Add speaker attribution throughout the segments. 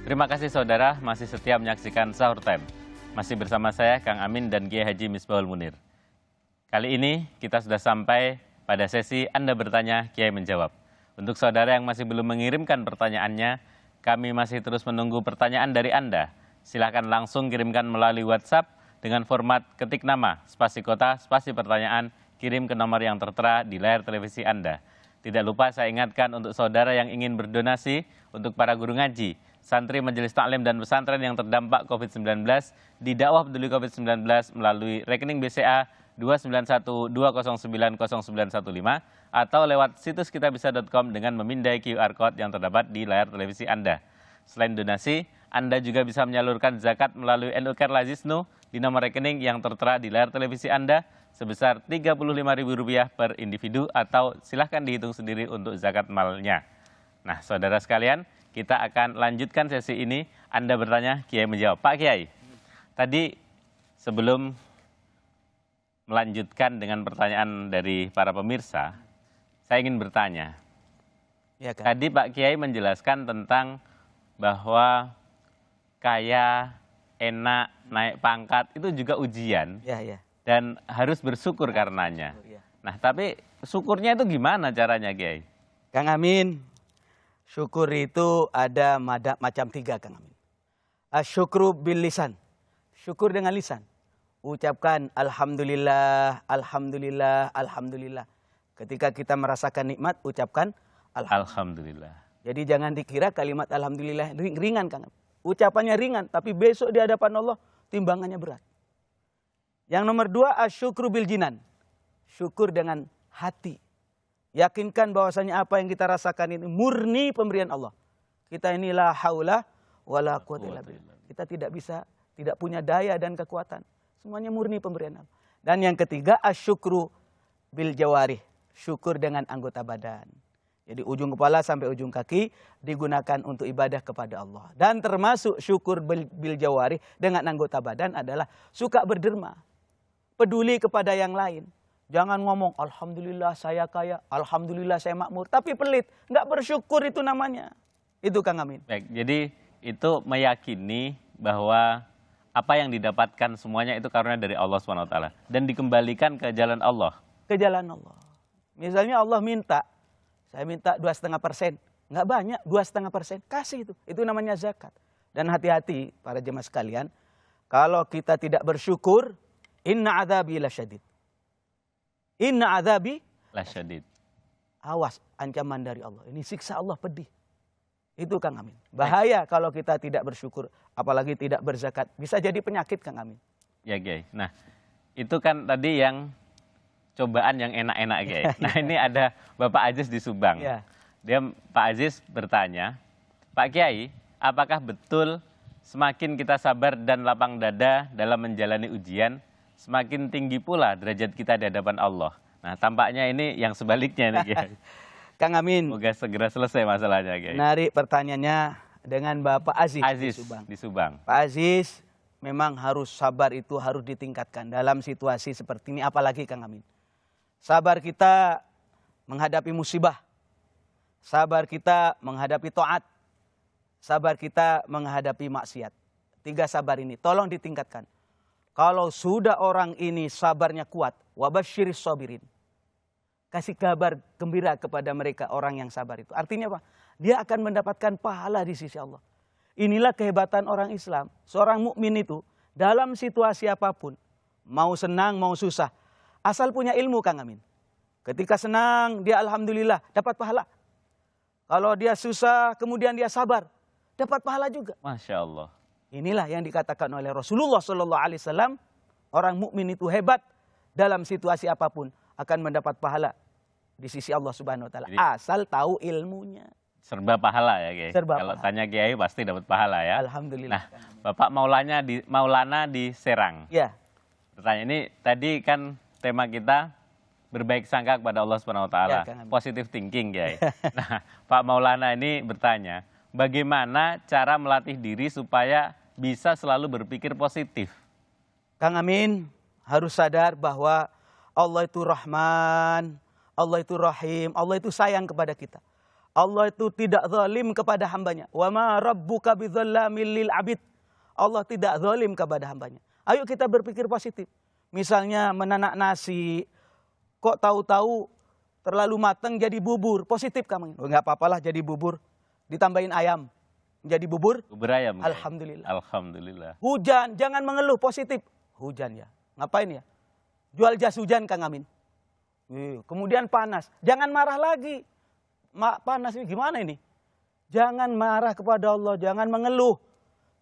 Speaker 1: Terima kasih saudara masih setia menyaksikan Sahur Time. Masih bersama saya Kang Amin dan Kiai Haji Misbahul Munir. Kali ini kita sudah sampai pada sesi Anda bertanya, Kiai menjawab. Untuk saudara yang masih belum mengirimkan pertanyaannya, kami masih terus menunggu pertanyaan dari Anda. Silakan langsung kirimkan melalui WhatsApp dengan format ketik nama, spasi kota, spasi pertanyaan, kirim ke nomor yang tertera di layar televisi Anda. Tidak lupa saya ingatkan untuk saudara yang ingin berdonasi untuk para guru ngaji, santri majelis taklim dan pesantren yang terdampak COVID-19 di dakwah peduli COVID-19 melalui rekening BCA 29120900915 atau lewat situs kitabisa.com dengan memindai QR Code yang terdapat di layar televisi Anda. Selain donasi, Anda juga bisa menyalurkan zakat melalui NU-Care Lazisnu di nomor rekening yang tertera di layar televisi Anda sebesar Rp35.000 per individu atau silahkan dihitung sendiri untuk zakat malnya. Nah, saudara sekalian, kita akan lanjutkan sesi ini. Anda bertanya, Kiai menjawab. Pak Kiai, tadi sebelum melanjutkan dengan pertanyaan dari para pemirsa, saya ingin bertanya. Ya, kan? Tadi Pak Kiai menjelaskan tentang bahwa kaya, enak, naik pangkat itu juga ujian. Ya. Dan harus bersyukur karenanya. Nah, tapi syukurnya itu gimana caranya, Kiai?
Speaker 2: Kang Amin, syukur itu ada macam 3, Kang Amin. Asyukru bil lisan, syukur dengan lisan. Ucapkan alhamdulillah, alhamdulillah, alhamdulillah. Ketika kita merasakan nikmat, ucapkan
Speaker 1: alhamdulillah.
Speaker 2: Jadi jangan dikira kalimat alhamdulillah ringan, Kang Amin. Ucapannya ringan, tapi besok di hadapan Allah timbangannya berat. Yang nomor 2, asyukru bil jinan. Syukur dengan hati. Yakinkan bahwasanya apa yang kita rasakan ini murni pemberian Allah. Kita ini la haula wala quwwata illa billah. Kita tidak punya daya dan kekuatan. Semuanya murni pemberian Allah. Dan yang ketiga, asyukru bil jawarih. Syukur dengan anggota badan. Jadi ujung kepala sampai ujung kaki digunakan untuk ibadah kepada Allah. Dan termasuk syukur bil jawarih dengan anggota badan adalah suka berderma. Peduli kepada yang lain. Jangan ngomong, alhamdulillah saya kaya, alhamdulillah saya makmur. Tapi pelit, nggak bersyukur itu namanya. Itu Kang Amin.
Speaker 1: Baik, jadi itu meyakini bahwa apa yang didapatkan semuanya itu karunia dari Allah SWT. Dan dikembalikan ke jalan Allah.
Speaker 2: Ke jalan Allah. Misalnya Allah minta, saya minta 2,5%. Nggak banyak, 2,5%. Kasih itu. Itu namanya zakat. Dan hati-hati para jemaah sekalian, kalau kita tidak bersyukur, inna adzabi lasyadid. Inna adzabi
Speaker 1: lasyadid.
Speaker 2: Awas, ancaman dari Allah. Ini siksa Allah pedih. Itu Kang Amin. Bahaya kalau kita tidak bersyukur, apalagi tidak berzakat. Bisa jadi penyakit Kang Amin.
Speaker 1: Ya, Kiai. Nah, itu kan tadi yang cobaan yang enak-enak, Kiai. Nah, ini ada Bapak Aziz di Subang. Ya. Pak Aziz bertanya, Pak Kiai, apakah betul semakin kita sabar dan lapang dada dalam menjalani ujian, semakin tinggi pula derajat kita di hadapan Allah? Nah, tampaknya ini yang sebaliknya nih, Kiai.
Speaker 2: Kang Amin.
Speaker 1: Semoga segera selesai masalahnya, Kiai.
Speaker 2: Menarik pertanyaannya dengan Bapak Aziz
Speaker 1: di Subang.
Speaker 2: Pak Aziz, memang harus sabar itu harus ditingkatkan dalam situasi seperti ini, apalagi Kang Amin. Sabar kita menghadapi musibah. Sabar kita menghadapi taat. Sabar kita menghadapi maksiat. 3 sabar ini tolong ditingkatkan. Kalau sudah orang ini sabarnya kuat, wabasyiris sabirin. Kasih kabar gembira kepada mereka orang yang sabar itu. Artinya apa? Dia akan mendapatkan pahala di sisi Allah. Inilah kehebatan orang Islam. Seorang mukmin itu dalam situasi apapun, mau senang, mau susah, asal punya ilmu, Kang Amin. Ketika senang, dia alhamdulillah dapat pahala. Kalau dia susah, kemudian dia sabar, dapat pahala juga.
Speaker 1: Masya Allah.
Speaker 2: Inilah yang dikatakan oleh Rasulullah SAW, orang mukmin itu hebat dalam situasi apapun akan mendapat pahala di sisi Allah Subhanahu Wa Taala. Asal tahu ilmunya.
Speaker 1: Serba pahala ya, Kiai. Kalau tanya Kiai pasti dapat pahala ya.
Speaker 2: Alhamdulillah.
Speaker 1: Nah, Bapak Maulana di Serang.
Speaker 2: Ya.
Speaker 1: Pertanyaan ini tadi kan tema kita berbaik sangka kepada Allah Subhanahu Wa Taala, positive thinking, Kiai. Nah, Pak Maulana ini bertanya, bagaimana cara melatih diri supaya bisa selalu berpikir positif?
Speaker 2: Kang Amin harus sadar bahwa Allah itu Rahman, Allah itu Rahim, Allah itu sayang kepada kita. Allah itu tidak zalim kepada hambanya. Wa ma rabbuka bidzalamil lil abid. Allah tidak zalim kepada hambanya. Ayo kita berpikir positif. Misalnya menanak nasi, kok tahu-tahu terlalu matang jadi bubur. Positif kamu. Oh, enggak apa-apalah jadi bubur. Ditambahin ayam. Jadi bubur.
Speaker 1: Bubur ayam.
Speaker 2: Alhamdulillah.
Speaker 1: Alhamdulillah.
Speaker 2: Hujan, jangan mengeluh, positif. Hujan ya. Ngapain ya? Jual jas hujan Kang Amin. Kemudian panas. Jangan marah lagi. Panas ini gimana ini? Jangan marah kepada Allah, jangan mengeluh.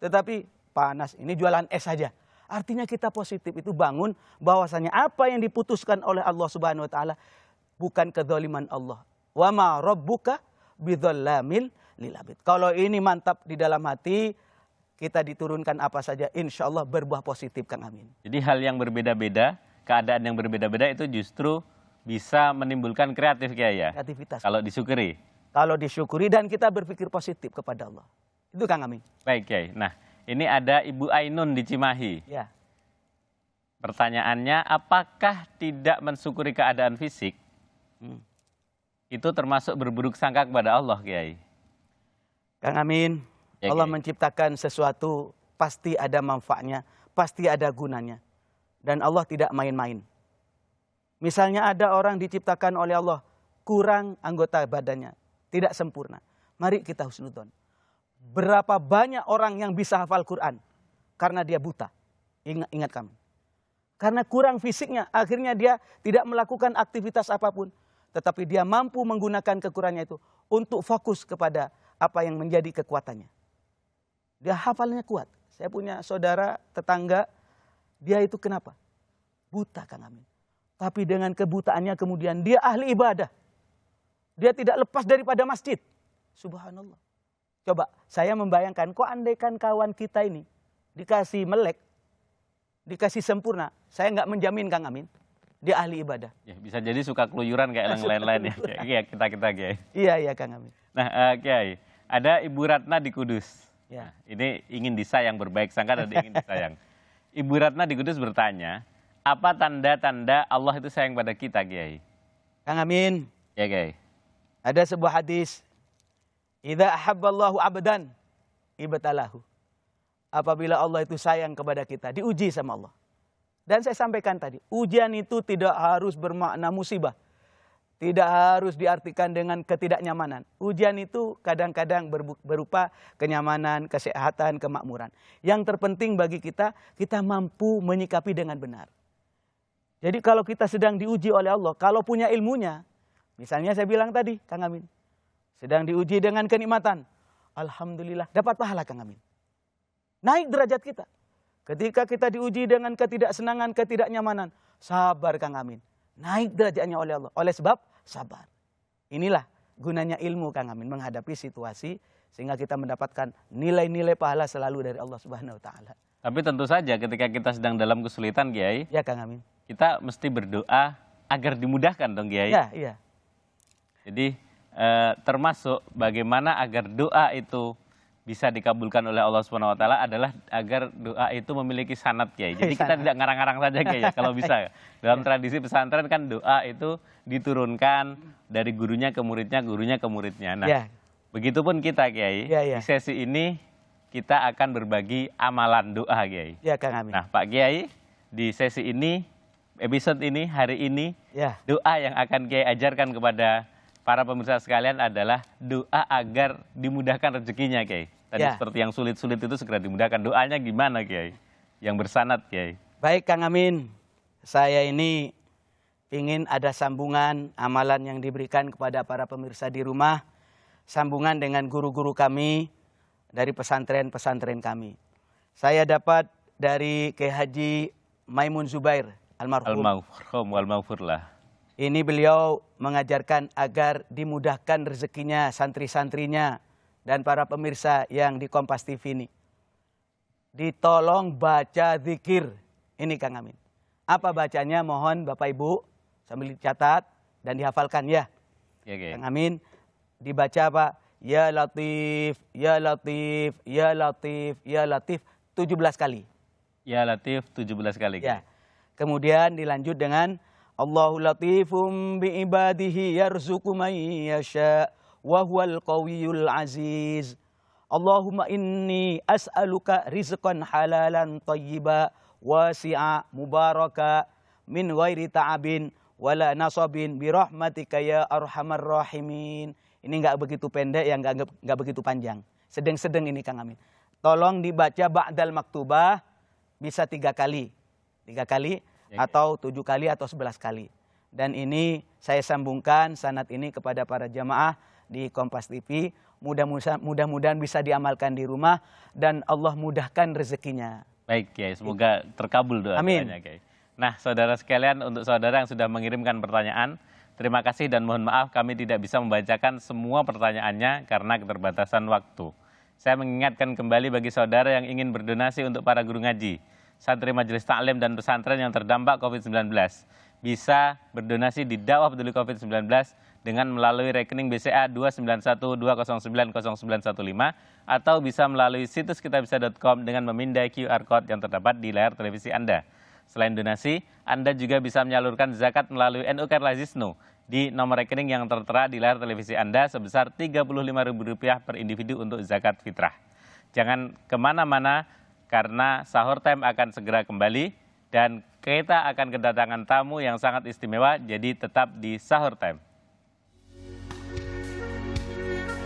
Speaker 2: Tetapi panas, ini jualan es saja. Artinya kita positif itu bangun bahwasanya apa yang diputuskan oleh Allah Subhanahu wa taala bukan kezaliman Allah. Wa ma rabbuka bidzalamil lil abid. Kalau ini mantap di dalam hati, kita diturunkan apa saja insya Allah berbuah positif Kang Amin.
Speaker 1: Jadi hal yang berbeda-beda, keadaan yang berbeda-beda itu justru bisa menimbulkan kreatif Kiai ya?
Speaker 2: Kreativitas.
Speaker 1: Kalau disyukuri.
Speaker 2: Kalau disyukuri dan kita berpikir positif kepada Allah. Itu Kang Amin.
Speaker 1: Baik Kiai. Nah ini ada Ibu Ainun di Cimahi.
Speaker 2: Ya.
Speaker 1: Pertanyaannya, apakah tidak mensyukuri keadaan fisik itu termasuk berburuk sangka kepada Allah Kiai?
Speaker 2: Kang Amin,
Speaker 1: ya,
Speaker 2: Allah
Speaker 1: Kiai
Speaker 2: menciptakan sesuatu pasti ada manfaatnya, pasti ada gunanya. Dan Allah tidak main-main. Misalnya ada orang diciptakan oleh Allah kurang anggota badannya, tidak sempurna. Mari kita husnudzon. Berapa banyak orang yang bisa hafal Quran karena dia buta? Ingat kami. Karena kurang fisiknya, akhirnya dia tidak melakukan aktivitas apapun. Tetapi dia mampu menggunakan kekurangannya itu untuk fokus kepada apa yang menjadi kekuatannya. Dia hafalnya kuat. Saya punya saudara tetangga, dia itu kenapa? Buta Kang Amin. Tapi dengan kebutaannya kemudian dia ahli ibadah. Dia tidak lepas daripada masjid. Subhanallah. Coba saya membayangkan, kok andaikan kawan kita ini dikasih melek, dikasih sempurna, saya nggak menjamin Kang Amin, dia ahli ibadah.
Speaker 1: Ya, bisa jadi suka keluyuran kayak yang lain-lain ya. Iya kita Kiai.
Speaker 2: Iya Kang Amin.
Speaker 1: Nah Kiai, ada Ibu Ratna di Kudus.
Speaker 2: Ya.
Speaker 1: Nah, ini ingin disayang, berbaik sangka dan ingin disayang. Ibu Ratna di Kudus bertanya, apa tanda-tanda Allah itu sayang pada kita Kiai?
Speaker 2: Kang Amin.
Speaker 1: Ya Kiai.
Speaker 2: Ada sebuah hadis. Idza ahabballahu abdan ibtalahu. Apabila Allah itu sayang kepada kita, diuji sama Allah. Dan saya sampaikan tadi, ujian itu tidak harus bermakna musibah. Tidak harus diartikan dengan ketidaknyamanan. Ujian itu kadang-kadang berupa kenyamanan, kesehatan, kemakmuran. Yang terpenting bagi kita, kita mampu menyikapi dengan benar. Jadi kalau kita sedang diuji oleh Allah, kalau punya ilmunya, misalnya saya bilang tadi, Kang Amin, sedang diuji dengan kenikmatan, alhamdulillah, dapat pahala Kang Amin. Naik derajat kita. Ketika kita diuji dengan ketidaksenangan, ketidaknyamanan, sabar Kang Amin. Naik derajatnya oleh Allah. Oleh sebab sabar. Inilah gunanya ilmu Kang Amin, menghadapi situasi sehingga kita mendapatkan nilai-nilai pahala selalu dari Allah Subhanahu wa taala.
Speaker 1: Tapi tentu saja ketika kita sedang dalam kesulitan Kiai,
Speaker 2: Ya Kang Amin.
Speaker 1: kita mesti berdoa agar dimudahkan dong Kiai.
Speaker 2: Iya.
Speaker 1: Jadi termasuk bagaimana agar doa itu bisa dikabulkan oleh Allah Subhanahu wa taala adalah agar doa itu memiliki sanad Kiai. Jadi kita tidak ngarang-ngarang saja Kiai ya, kalau bisa. Dalam tradisi pesantren kan doa itu diturunkan dari gurunya ke muridnya, gurunya ke muridnya. Nah,
Speaker 2: Ya.
Speaker 1: begitupun kita Kiai.
Speaker 2: Ya.
Speaker 1: Di sesi ini kita akan berbagi amalan doa Kiai.
Speaker 2: Ya Kang Amin.
Speaker 1: Nah, Pak Kiai, di sesi ini, episode ini, hari ini,
Speaker 2: Ya.
Speaker 1: doa yang akan Kiai ajarkan kepada para pemirsa sekalian adalah doa agar dimudahkan rezekinya Kiai. Tadi
Speaker 2: Ya.
Speaker 1: seperti yang sulit-sulit itu segera dimudahkan. Doanya gimana Kiai? Yang bersanad Kiai.
Speaker 2: Baik Kang Amin, saya ini ingin ada sambungan amalan yang diberikan kepada para pemirsa di rumah, sambungan dengan guru-guru kami dari pesantren-pesantren kami. Saya dapat dari Kiai Haji Maimun Zubair, almarhum.
Speaker 1: Al-Maghfur wal-Maghfurlah.
Speaker 2: Ini beliau mengajarkan agar dimudahkan rezekinya santri-santrinya dan para pemirsa yang di Kompas TV ini. Ditolong baca zikir. Ini Kang Amin. Apa bacanya? Mohon Bapak Ibu sambil dicatat dan dihafalkan ya.
Speaker 1: Ya Kiai.
Speaker 2: Kang Amin, dibaca apa? Ya Latif, Ya Latif, Ya Latif, Ya Latif 17 kali.
Speaker 1: Ya Latif 17 kali.
Speaker 2: Ya. Kemudian dilanjut dengan Allahu latifum bi ibadihi yarzuqu man yasha wa huwal qawiyyul aziz. Allahumma inni as'aluka rizqan halalan thayyiba wasi'a mubaraka min ghairi ta'abin wala nasabin birahmatika ya arhamar rahimin. Ini enggak begitu pendek, yang enggak begitu panjang. Sedang-sedang ini Kang Amin. Tolong dibaca ba'dal maktubah bisa 3 kali. 3 kali atau 7 kali atau 11 kali. Dan ini saya sambungkan sanad ini kepada para jamaah di Kompas TV. Mudah-mudahan bisa diamalkan di rumah dan Allah mudahkan rezekinya.
Speaker 1: Baik Kiai, semoga terkabul doa-doanya Kiai. Nah, saudara sekalian, untuk saudara yang sudah mengirimkan pertanyaan, terima kasih dan mohon maaf kami tidak bisa membacakan semua pertanyaannya karena keterbatasan waktu. Saya mengingatkan kembali bagi saudara yang ingin berdonasi untuk para guru ngaji, santri majelis taklim dan pesantren yang terdampak COVID-19, bisa berdonasi di Dakwah Peduli COVID-19 dengan melalui rekening BCA 29120900915 atau bisa melalui situs kitabisa.com dengan memindai QR Code yang terdapat di layar televisi Anda. Selain donasi, Anda juga bisa menyalurkan zakat melalui NU Kerlazisnu di nomor rekening yang tertera di layar televisi Anda sebesar Rp35.000 per individu untuk zakat fitrah. Jangan kemana-mana karena Sahur Time akan segera kembali dan kita akan kedatangan tamu yang sangat istimewa, jadi tetap di Sahur Time.